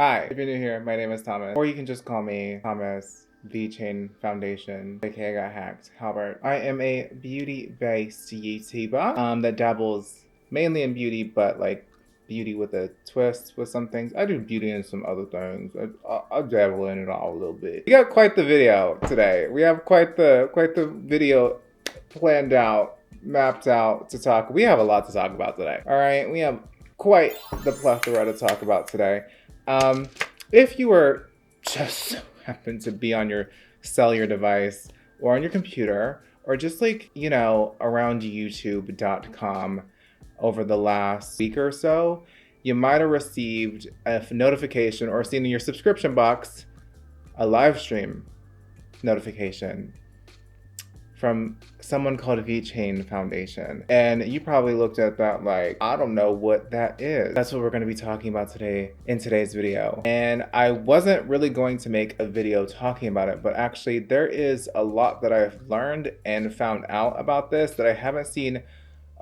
Hi, if you're new here, my name is Thomas, or you can just call me Thomas VChain Foundation, aka I got hacked, Halbert. I am a beauty-based YouTuber that dabbles mainly in beauty, but like beauty with a twist with some things. I do beauty and some other things. I'll dabble in it all a little bit. We got quite the video today. We have quite the video planned out, mapped out to talk. We have a lot to talk about today. All right, we have quite the plethora to talk about today. If you were just happen to be on your cellular device or on your computer or just like, you know, around youtube.com over the last week or so, you might have received a notification or seen in your subscription box a live stream notification from someone called VChain Foundation. And you probably looked at that like, I don't know what that is. That's what we're gonna be talking about today in today's video. And I wasn't really going to make a video talking about it, but actually there is a lot that I've learned and found out about this that I haven't seen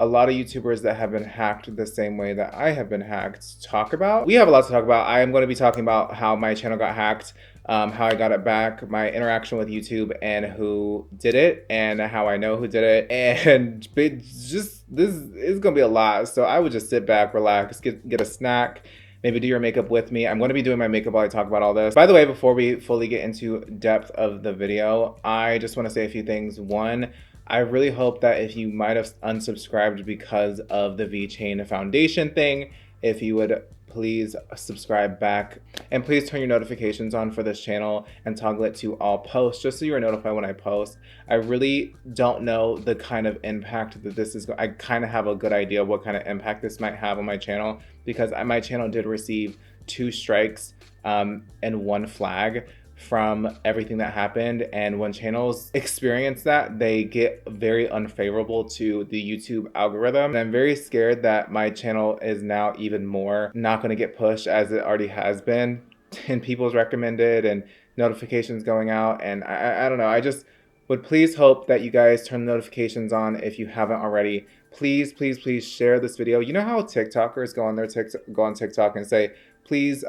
a lot of YouTubers that have been hacked the same way that I have been hacked talk about. We have a lot to talk about. I am going to be talking about how my channel got hacked, how I got it back, my interaction with YouTube and who did it, and how I know who did it. And this is going to be a lot. So I would just sit back, relax, get a snack, maybe do your makeup with me. I'm going to be doing my makeup while I talk about all this. By the way, before we fully get into depth of the video, I just want to say a few things. One, I really hope that if you might have unsubscribed because of the VChain Foundation thing, if you would please subscribe back and please turn your notifications on for this channel and toggle it to all posts just so you are notified when I post. I really don't know the kind of impact that this is. I kind of have a good idea of what kind of impact this might have on my channel because my channel did receive 2 strikes and 1 flag from everything that happened, and when channels experience that, they get very unfavorable to the YouTube algorithm. And I'm very scared that my channel is now even more not going to get pushed as it already has been, and people's recommended and notifications going out. And I don't know, I just would please hope that you guys turn the notifications on if you haven't already. Please share this video. You know how TikTokers go on TikTok and say, please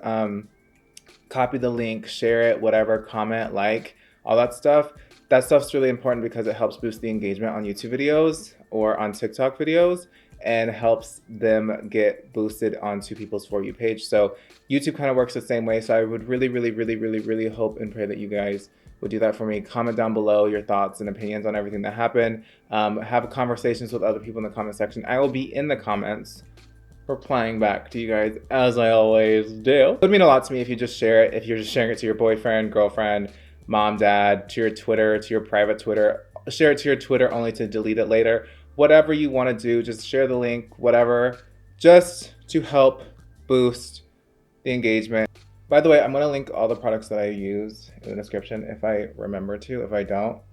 copy the link, share it, whatever, comment, like, all that stuff. That stuff's really important because it helps boost the engagement on YouTube videos or on TikTok videos and helps them get boosted onto people's For You page. So YouTube kind of works the same way. So I would really hope and pray that you guys would do that for me. Comment down below your thoughts and opinions on everything that happened. Have conversations with other people in the comment section. I will be in the comments replying back to you guys as I always do. It would mean a lot to me if you just share it. If you're just sharing it to your boyfriend, girlfriend, mom, dad, to your Twitter, to your private Twitter. Share it to your Twitter only to delete it later. Whatever you want to do, just share the link, whatever, just to help boost the engagement. By the way, I'm going to link all the products that I use in the description if I remember to. If I don't,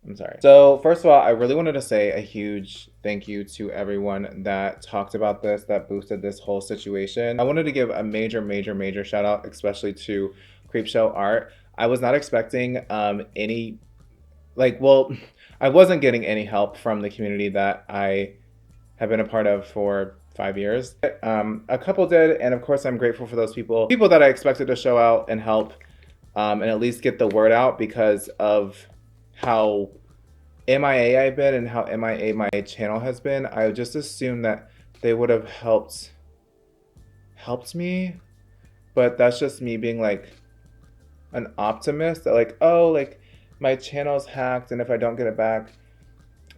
I'm sorry. So first of all, I really wanted to say a huge thank you to everyone that talked about this, that boosted this whole situation. I wanted to give a major shout out, especially to Creepshow Art. I was not expecting any, I wasn't getting any help from the community that I have been a part of for 5 years. A couple did, and of course I'm grateful for those people that I expected to show out and help and at least get the word out because of how MIA I've been and how MIA my channel has been. I just assumed that they would have helped me, but that's just me being like an optimist that like, oh, like my channel's hacked and if I don't get it back,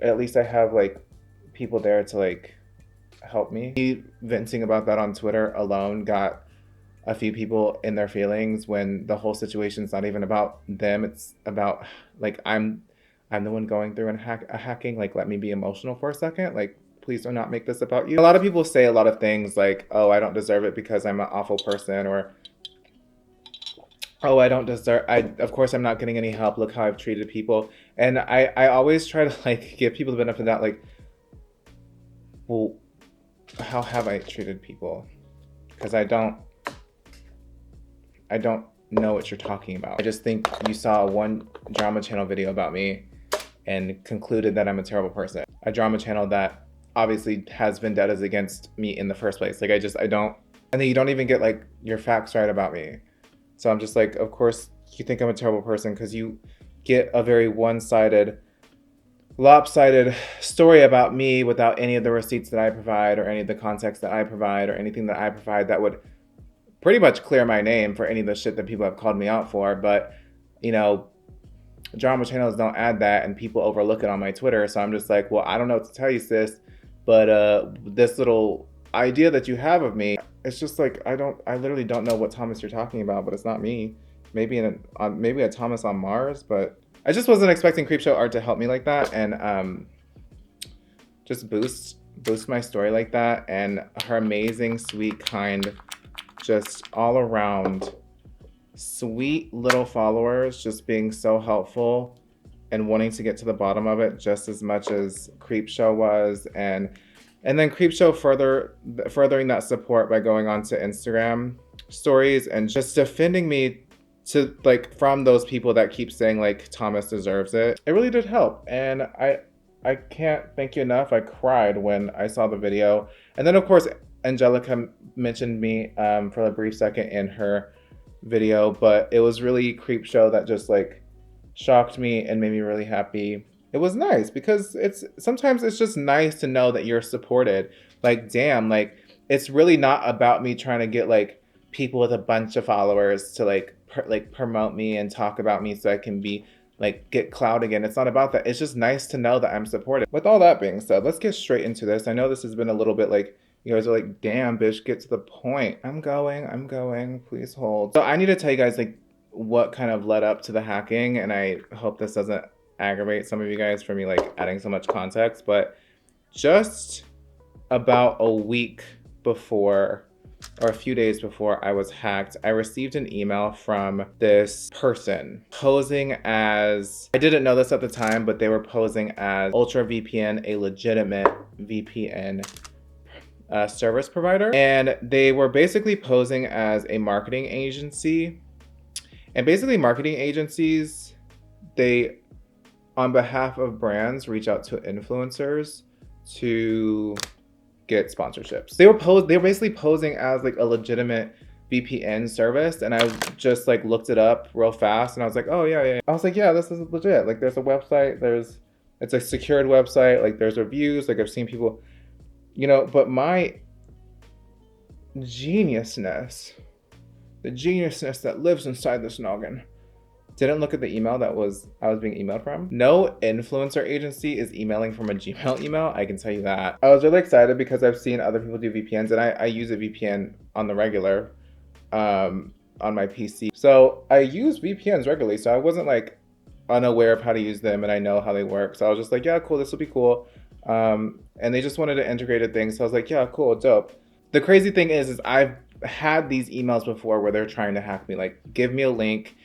at least I have like people there to like help me. Me venting about that on Twitter alone got a few people in their feelings when the whole situation's not even about them. It's about like I'm the one going through and hacking. Like, let me be emotional for a second. Like, please do not make this about you. A lot of people say a lot of things like, oh, I don't deserve it because I'm an awful person, or oh, I don't deserve, of course I'm not getting any help. Look how I've treated people. And I always try to like give people the benefit of that, like, well, how have I treated people? Because I don't know what you're talking about. I just think you saw one drama channel video about me and concluded that I'm a terrible person. A drama channel that obviously has vendettas against me in the first place. Like I don't, and then you don't even get like your facts right about me. So I'm just like, of course you think I'm a terrible person because you get a very one-sided, lopsided story about me without any of the receipts that I provide or any of the context that I provide or anything that I provide that would pretty much clear my name for any of the shit that people have called me out for. But, you know, drama channels don't add that and people overlook it on my Twitter. So I'm just like, well, I don't know what to tell you, sis, but this little idea that you have of me, it's just like, I literally don't know what Thomas you're talking about, but it's not me. Maybe maybe a Thomas on Mars, but I just wasn't expecting Creepshow Art to help me like that and just boost my story like that. And her amazing, sweet, kind, just all around sweet little followers just being so helpful and wanting to get to the bottom of it just as much as Creepshow was. And then Creepshow furthering that support by going on to Instagram stories and just defending me to like from those people that keep saying like Thomas deserves it. It really did help. And I can't thank you enough. I cried when I saw the video. And then of course Angelica mentioned me for a brief second in her video, but it was really Creepshow that just like shocked me and made me really happy. It was nice because sometimes it's just nice to know that you're supported. Like, damn, like it's really not about me trying to get like people with a bunch of followers to like promote me and talk about me so I can be like get clout again. It's not about that. It's just nice to know that I'm supported. With all that being said, let's get straight into this. I know this has been a little bit like, you guys are like, damn, bitch, get to the point. I'm going, please hold. So I need to tell you guys like what kind of led up to the hacking, and I hope this doesn't aggravate some of you guys for me like adding so much context, but just about a week before or a few days before I was hacked, I received an email from this person posing as, I didn't know this at the time, but they were posing as Ultra VPN, a legitimate VPN service provider. And they were basically posing as a marketing agency. And basically marketing agencies, they, on behalf of brands, reach out to influencers to get sponsorships. They were basically posing as like a legitimate VPN service, and I just like looked it up real fast and I was like, oh yeah. I was like, yeah, this is legit. Like there's a website, it's a secured website, like there's reviews, like I've seen people, you know, but my geniusness, the geniusness that lives inside this noggin, didn't look at the email I was being emailed from. No influencer agency is emailing from a Gmail email, I can tell you that. I was really excited because I've seen other people do VPNs, and I use a VPN on the regular on my PC. So I use VPNs regularly, so I wasn't like unaware of how to use them and I know how they work. So I was just like, yeah, cool, this will be cool. And they just wanted to integrate a thing. So I was like, yeah, cool, dope. The crazy thing is I've had these emails before where they're trying to hack me, like give me a link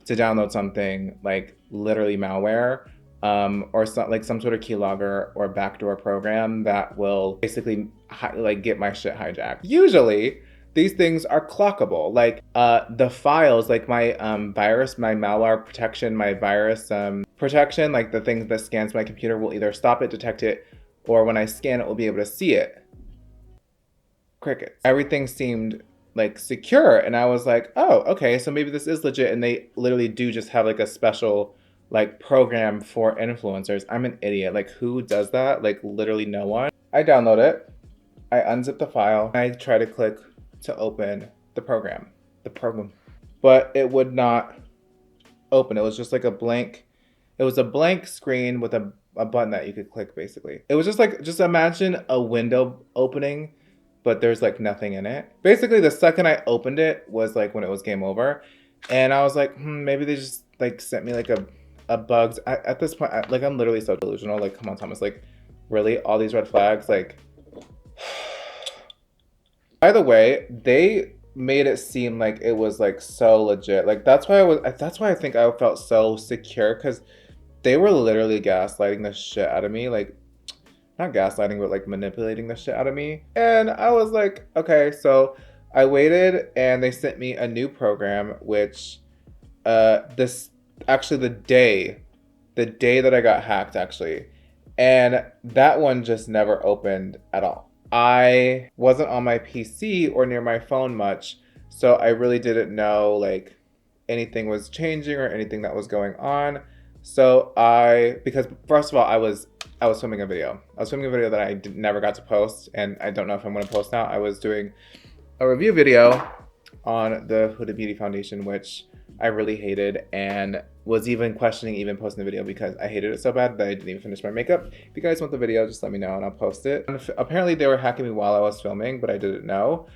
to download something, like literally malware, or like some sort of keylogger or backdoor program that will basically like get my shit hijacked. Usually these things are clockable, like the files, like my virus, my malware protection, my virus protection, like the thing that scans my computer will either stop it, detect it, or when I scan it, will be able to see it. Crickets. Everything seemed like secure, and I was like, oh, okay, so maybe this is legit, and they literally do just have like a special like program for influencers. I'm an idiot. Like, who does that? Like, literally no one. I download it, I unzip the file, I try to click to open the program, but it would not open. It was just like a blank screen with a button that you could click, basically. It was just like, just imagine a window opening, but there's like nothing in it. Basically, the second I opened it was like when it was game over. And I was like, maybe they just like sent me like a bugs. At this point, like I'm literally so delusional. Like, come on, Thomas, like really all these red flags, like. By the way, they made it seem like it was like so legit. Like that's why I think I felt so secure, because they were literally gaslighting the shit out of me. Like, not gaslighting, but like manipulating the shit out of me. And I was like, okay, so I waited and they sent me a new program, which this actually the day that I got hacked actually. And that one just never opened at all. I wasn't on my PC or near my phone much, so I really didn't know like anything was changing or anything that was going on. So because first of all, I was filming a video. I was filming a video that I never got to post, and I don't know if I'm going to post now. I was doing a review video on the Huda Beauty foundation, which I really hated, and was even questioning even posting the video because I hated it so bad that I didn't even finish my makeup. If you guys want the video, just let me know and I'll post it. And apparently they were hacking me while I was filming, but I didn't know.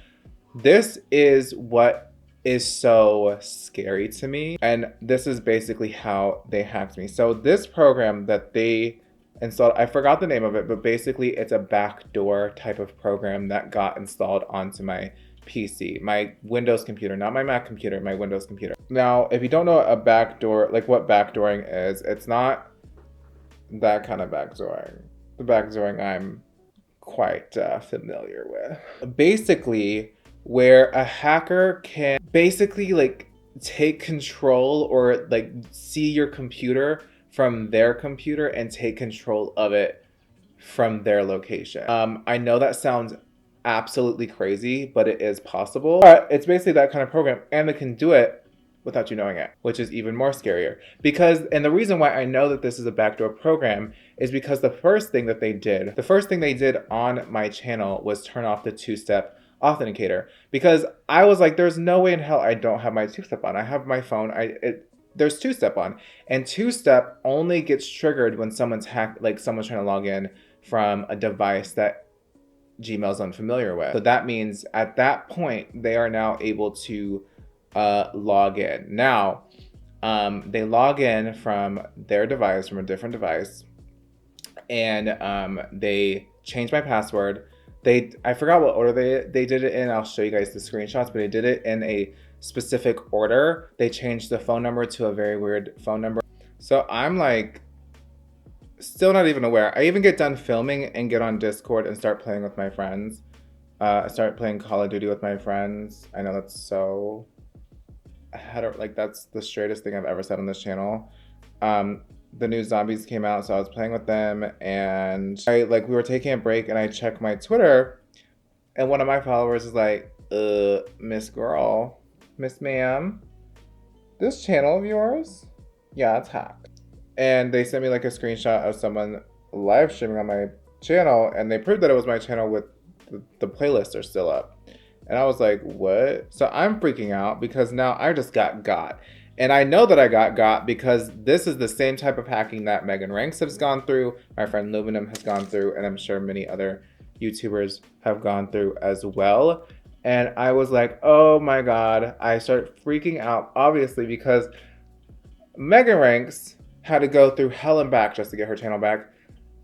This is what is so scary to me, and this is basically how they hacked me. So this program that they installed, I forgot the name of it, but basically it's a backdoor type of program that got installed onto my PC, my Windows computer, not my Mac computer, my Windows computer. Now, if you don't know a backdoor, like what backdooring is, it's not that kind of backdooring. The backdooring I'm quite familiar with. Basically, where a hacker can basically like take control or like see your computer from their computer and take control of it from their location. I know that sounds absolutely crazy, but it is possible. But it's basically that kind of program, and they can do it without you knowing it, which is even more scarier. And the reason why I know that this is a backdoor program is because the first thing they did on my channel was turn off the two-step authenticator, because I was like, there's no way in hell I don't have my two-step on. I have my phone. There's two-step on, and two-step only gets triggered when someone's trying to log in from a device that Gmail's unfamiliar with. So that means at that point, they are now able to log in. Now, they log in from their device, from a different device, and they change my password. I forgot what order they did it in. I'll show you guys the screenshots, but they did it in a specific order. They changed the phone number to a very weird phone number. So I'm like, still not even aware. I even get done filming and get on Discord and start playing with my friends. I start playing Call of Duty with my friends. I know that's so... that's the straightest thing I've ever said on this channel. The new zombies came out, so I was playing with them, and we were taking a break, and I checked my Twitter, and one of my followers is like, Miss Girl, Miss Ma'am, this channel of yours? Yeah, it's hacked. And they sent me like a screenshot of someone live streaming on my channel, and they proved that it was my channel with the playlists are still up. And I was like, what? So I'm freaking out because now I just got. And I know that I got because this is the same type of hacking that Megan Ranks has gone through, my friend Luminum has gone through, and I'm sure many other YouTubers have gone through as well. And I was like, oh my God. I started freaking out, obviously, because Megan Ranks had to go through hell and back just to get her channel back.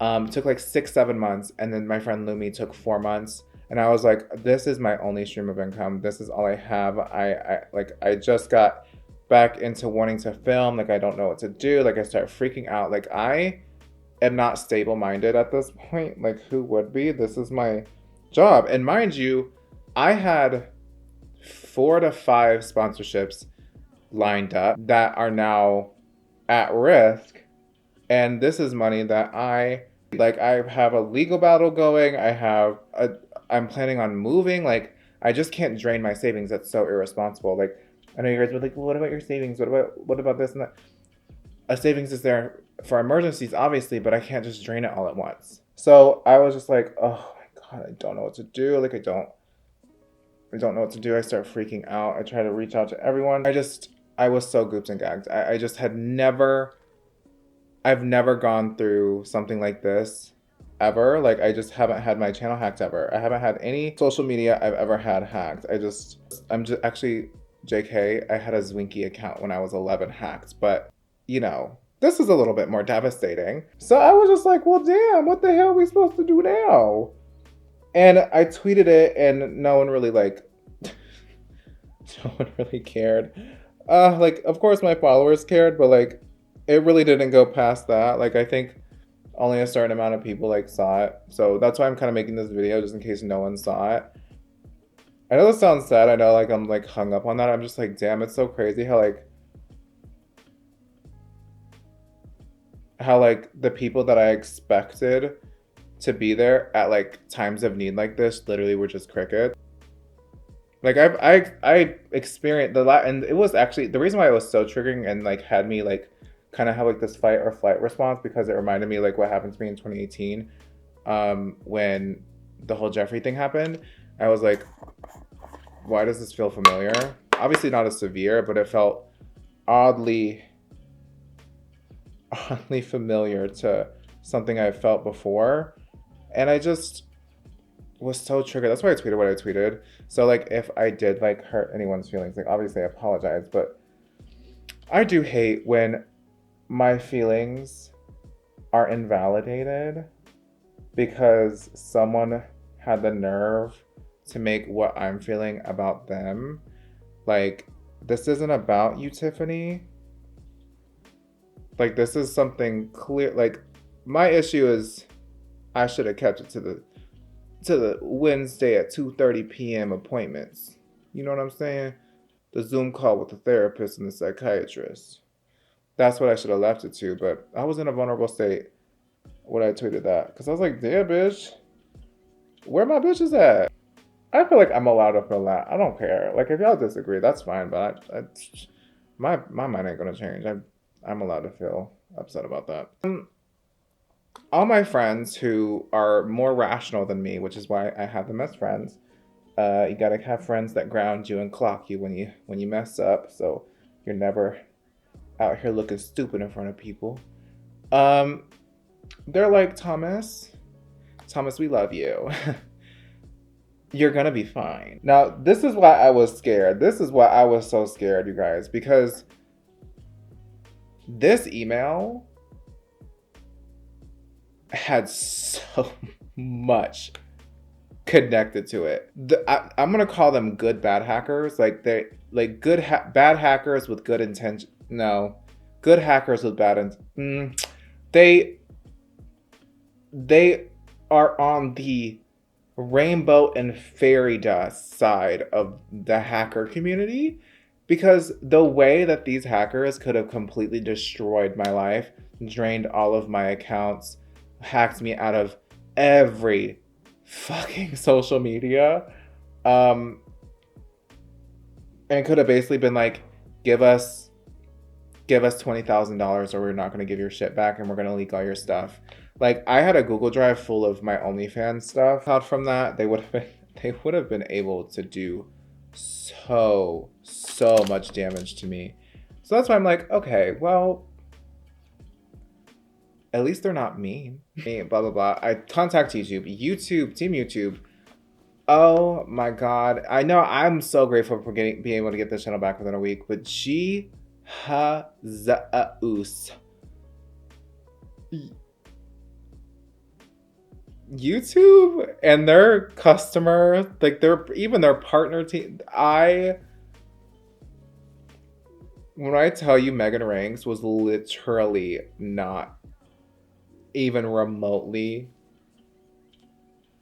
Took like 6-7 months, and then my friend Lumi took 4 months. And I was like, this is my only stream of income. This is all I have. I just got back into wanting to film. Like, I don't know what to do. Like, I start freaking out. Like, I am not stable-minded at this point. Like, who would be? This is my job. And mind you, I had 4 to 5 sponsorships lined up that are now at risk. And this is money that I have a legal battle going. I'm planning on moving. Like, I just can't drain my savings. That's so irresponsible. Like, I know you guys were like, well, what about your savings? What about this and that? A savings is there for emergencies, obviously, but I can't just drain it all at once. So I was just like, oh my God, I don't know what to do. Like, I don't know what to do. I start freaking out. I try to reach out to everyone. I was so gooped and gagged. I've never gone through something like this ever. Like, I just haven't had my channel hacked ever. I haven't had any social media I've ever had hacked. Actually, JK, I had a Zwinky account when I was 11 hacked, but you know, this is a little bit more devastating. So I was just like, well, damn, what the hell are we supposed to do now? And I tweeted it, and no one really cared. Of course my followers cared, but like, it really didn't go past that. Like, I think only a certain amount of people saw it. So that's why I'm kind of making this video, just in case no one saw it. I know this sounds sad. I know I'm hung up on that. I'm just like, damn, it's so crazy how how like the people that I expected to be there at like times of need like this literally were just crickets. Like I experienced and it was actually the reason why it was so triggering and like had me like kind of have like this fight or flight response, because it reminded me like what happened to me in 2018, when the whole Jeffrey thing happened. I was like, why does this feel familiar? Obviously not as severe, but it felt oddly familiar to something I felt before. And I just was so triggered. That's why I tweeted what I tweeted. So like if I did like hurt anyone's feelings, like obviously I apologize, but I do hate when my feelings are invalidated because someone had the nerve to make what I'm feeling about them. Like, this isn't about you, Tiffany. Like, this is something clear. Like, my issue is I should have kept it to the Wednesday at 2:30 p.m. appointments. You know what I'm saying? The Zoom call with the therapist and the psychiatrist. That's what I should have left it to, but I was in a vulnerable state when I tweeted that. Because I was like, damn, bitch. Where my bitches at? I feel like I'm allowed to feel that. I don't care. Like, if y'all disagree, that's fine, but my mind ain't gonna change. I'm allowed to feel upset about that. All my friends who are more rational than me, which is why I have them as friends. You gotta have friends that ground you and clock you when you mess up, so you're never out here looking stupid in front of people. They're like, Thomas, we love you. You're gonna be fine. Now, this is why I was scared. This is why I was so scared, you guys, because this email had so much connected to it. I'm gonna call them good bad hackers. Like they like bad hackers with good intention. No, good hackers with bad intent. They are on the rainbow and fairy dust side of the hacker community, because the way that these hackers could have completely destroyed my life, drained all of my accounts, hacked me out of every fucking social media, and could have basically been like, give us $20,000 or we're not going to give your shit back and we're going to leak all your stuff. Like, I had a Google Drive full of my OnlyFans stuff out from that. They would have been able to do so much damage to me. So that's why I'm like, okay, well, at least they're not mean. Blah, blah, blah. I contact Team YouTube. Oh my God. I know I'm so grateful for being able to get this channel back within a week, but YouTube and their customer, like their partner team. When I tell you Megan Ranks was literally not even remotely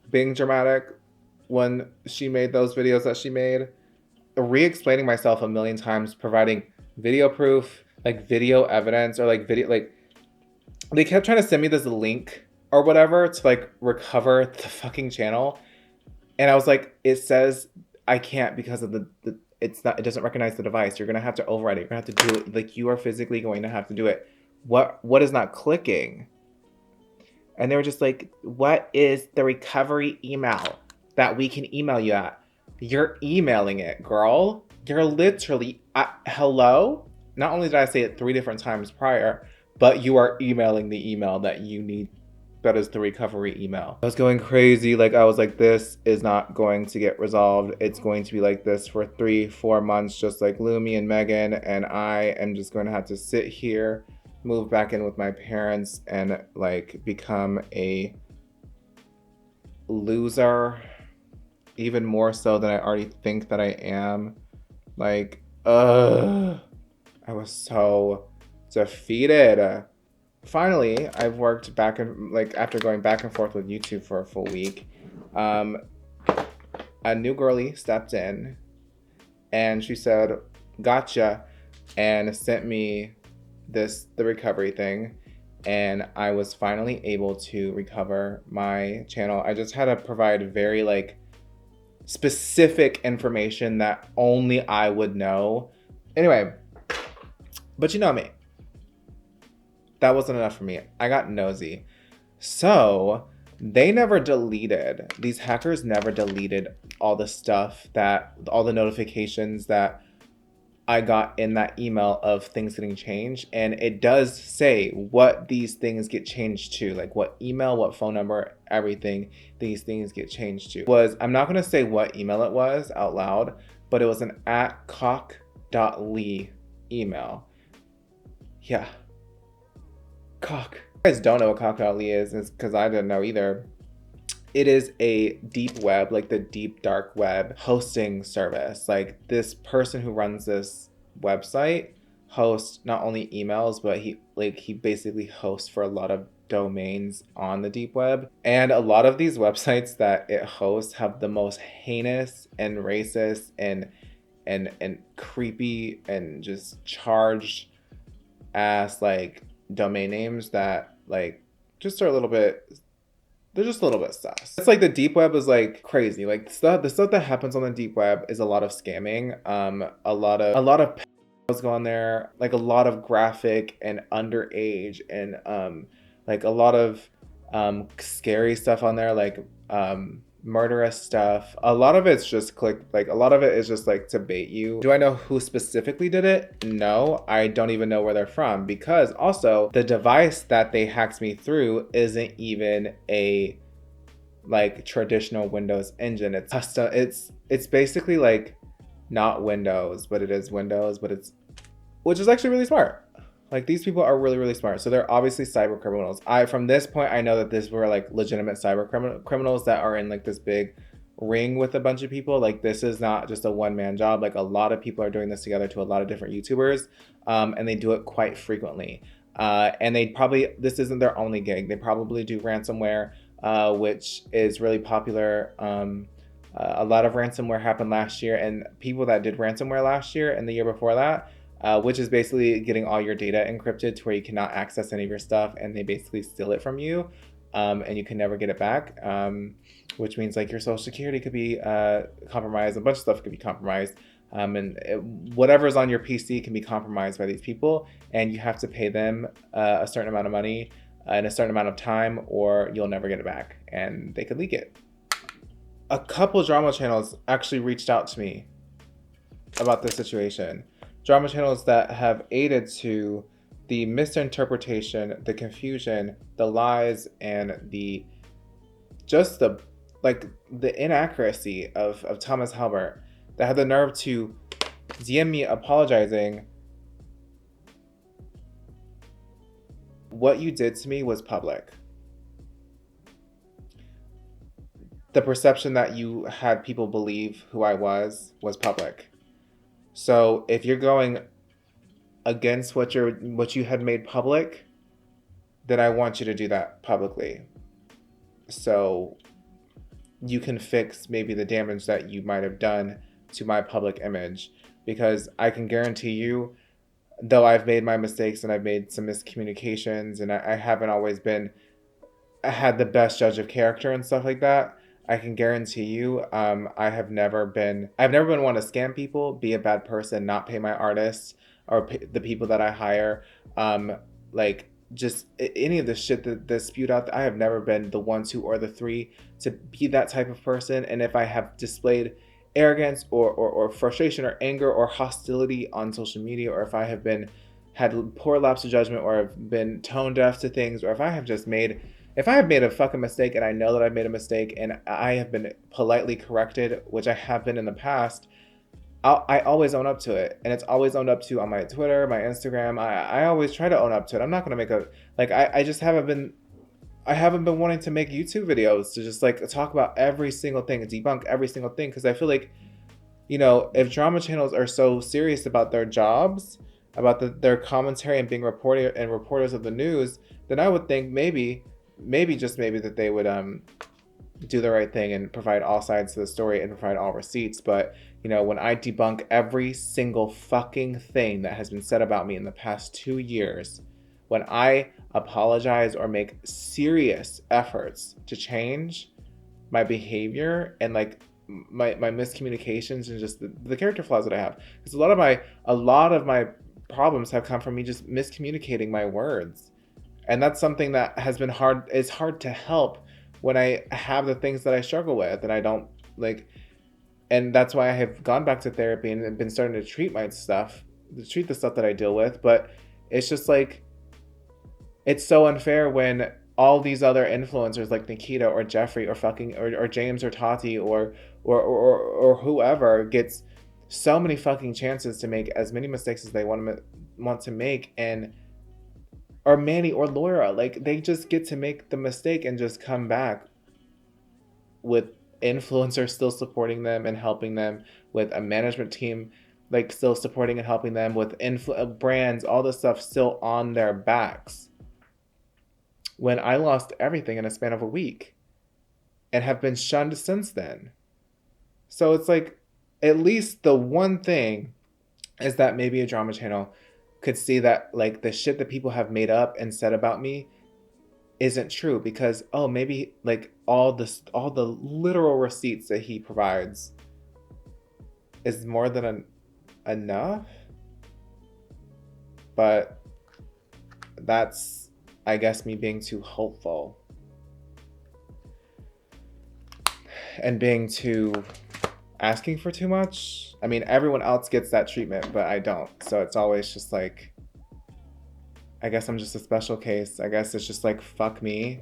being dramatic when she made those videos that she made, re-explaining myself a million times, providing video proof, like video evidence, or like video, like they kept trying to send me this link or whatever to like recover the fucking channel, and I was like, it says I can't because of it doesn't recognize the device. You're gonna have to override it. You're gonna have to do it. Like, you are physically going to have to do it. What is not clicking? And they were just like, what is the recovery email that we can email you at? You're emailing it, girl. You're literally, hello? Not only did I say it 3 different times prior, but you are emailing the email that you need. That is the recovery email. I was going crazy. Like, I was like, this is not going to get resolved. It's going to be like this for 3-4 months, just like Lumi and Megan. And I am just going to have to sit here, move back in with my parents, and like become a loser, even more so than I already think that I am. Like, I was so defeated. Finally, I've worked back and like after going back and forth with YouTube for a full week, a new girly stepped in and she said, gotcha, and sent me the recovery thing. and I was finally able to recover my channel. I just had to provide very like specific information that only I would know. Anyway, but you know me. That wasn't enough for me. I got nosy. So they never deleted, these hackers never deleted all the stuff that, all the notifications that I got in that email of things getting changed. And it does say what these things get changed to, like what email, what phone number, everything these things get changed to. I'm not going to say what email it was out loud, but it was an @cock.lee email. Yeah. Cock. If you guys don't know what cock.lee is, it's because I didn't know either. It is a deep web, like the deep dark web hosting service. Like this person who runs this website hosts not only emails, but he basically hosts for a lot of domains on the deep web. And a lot of these websites that it hosts have the most heinous and racist and creepy and just charged ass like domain names that like just are a little bit, they're just a little bit sus. It's like the deep web is like crazy. Like the stuff that happens on the deep web is a lot of scamming. A lot of pedos go on there, like a lot of graphic and underage and like a lot of scary stuff on there, like murderous stuff. A lot of it's just a lot of it is just like to bait you. Do I know who specifically did it? No, I don't even know where they're from, because also the device that they hacked me through isn't even a like traditional Windows engine. It's custom. It's basically like not Windows, but it is Windows, but which is actually really smart. Like these people are really, really smart. So they're obviously cyber criminals. From this point, I know that these were like legitimate cyber criminals that are in like this big ring with a bunch of people. Like this is not just a one-man job. Like a lot of people are doing this together to a lot of different YouTubers, and they do it quite frequently. And this isn't their only gig. They probably do ransomware, which is really popular. A lot of ransomware happened last year, and people that did ransomware last year and the year before that, which is basically getting all your data encrypted to where you cannot access any of your stuff, and they basically steal it from you, and you can never get it back, which means like your social security could be compromised, a bunch of stuff could be compromised, and whatever's on your PC can be compromised by these people, and you have to pay them a certain amount of money in a certain amount of time, or you'll never get it back, and they could leak it. A couple drama channels actually reached out to me about this situation. Drama channels that have aided to the misinterpretation, the confusion, the lies, and the inaccuracy of Thomas Halbert, that had the nerve to DM me apologizing. What you did to me was public. The perception that you had people believe who I was public. So if you're going against what you had made public, then I want you to do that publicly, so you can fix maybe the damage that you might have done to my public image. Because I can guarantee you, though I've made my mistakes and I've made some miscommunications, and I haven't always had the best judge of character and stuff like that, I can guarantee you, I've never been one to scam people, be a bad person, not pay my artists or the people that I hire, like just any of the shit that's spewed out. I have never been the one, two, or the three to be that type of person. And if I have displayed arrogance or frustration or anger or hostility on social media, or if I have had poor lapse of judgment, or have been tone deaf to things, or if I have made a fucking mistake and I know that I've made a mistake and I have been politely corrected, which I have been in the past, I always own up to it. And it's always owned up to on my Twitter, my Instagram. I always try to own up to it. I'm not going to make I just haven't been wanting to make YouTube videos to just like talk about every single thing and debunk every single thing. Because I feel like, if drama channels are so serious about their jobs, about their commentary and being reporters of the news, then I would think maybe that they would do the right thing and provide all sides to the story and provide all receipts. But when I debunk every single fucking thing that has been said about me in the past 2 years, when I apologize or make serious efforts to change my behavior and like my miscommunications and just the character flaws that I have. Because a lot of my problems have come from me just miscommunicating my words. And that's something that has been hard. It's hard to help when I have the things that I struggle with and I don't like. And that's why I have gone back to therapy and been starting to treat the stuff that I deal with. But it's just like, it's so unfair when all these other influencers like Nikita or Jeffrey or James or Tati or whoever gets so many fucking chances to make as many mistakes as they want to make, and or Manny or Laura, like they just get to make the mistake and just come back with influencers still supporting them and helping them, with a management team like still supporting and helping them, with brands, all this stuff still on their backs. When I lost everything in a span of a week and have been shunned since then. So it's like, at least the one thing is that maybe a drama channel could see that like the shit that people have made up and said about me isn't true, because maybe like all the literal receipts that he provides is more than enough. But that's, I guess, me being too hopeful and being too asking for too much. I mean, everyone else gets that treatment, but I don't. So it's always just like, I guess I'm just a special case. I guess it's just like, fuck me.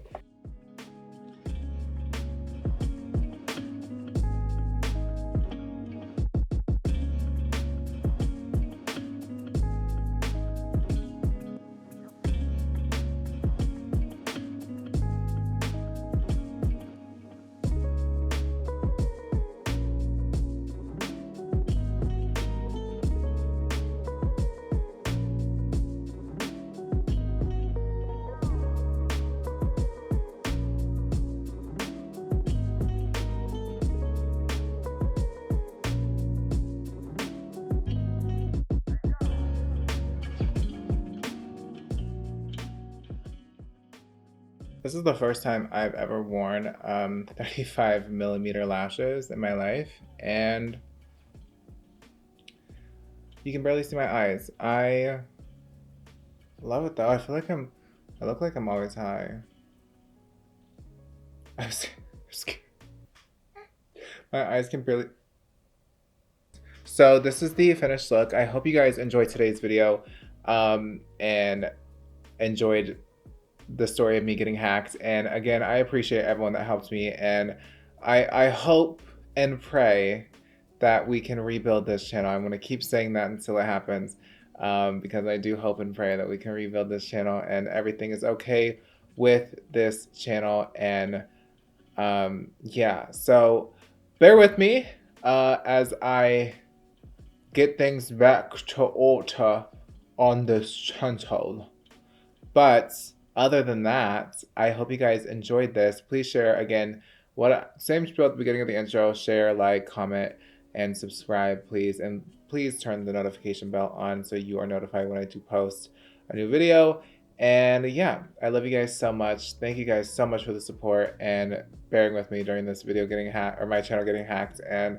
This is the first time I've ever worn 35mm lashes in my life, and you can barely see my eyes. I love it though. I feel like I look like I'm always high. I'm scared. My eyes can barely. So this is the finished look. I hope you guys enjoyed today's video and enjoyed the story of me getting hacked. And again, I appreciate everyone that helped me, and I hope and pray that we can rebuild this channel. I'm going to keep saying that until it happens, because I do hope and pray that we can rebuild this channel and everything is okay with this channel. And yeah, so bear with me as I get things back to order on this channel. But other than that, I hope you guys enjoyed this. Please share again. Same spiel at the beginning of the intro. Share, like, comment, and subscribe, please. And please turn the notification bell on so you are notified when I do post a new video. And yeah, I love you guys so much. Thank you guys so much for the support and bearing with me during this video getting hacked, or my channel getting hacked, and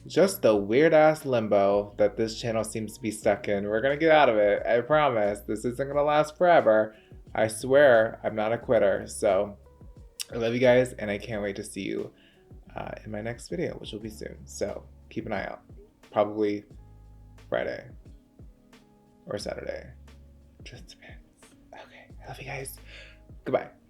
just the weird ass limbo that this channel seems to be stuck in. We're gonna get out of it. I promise. This isn't gonna last forever. I swear I'm not a quitter. So I love you guys, and I can't wait to see you in my next video, which will be soon. So keep an eye out. Probably Friday or Saturday. Just depends. Okay. I love you guys. Goodbye.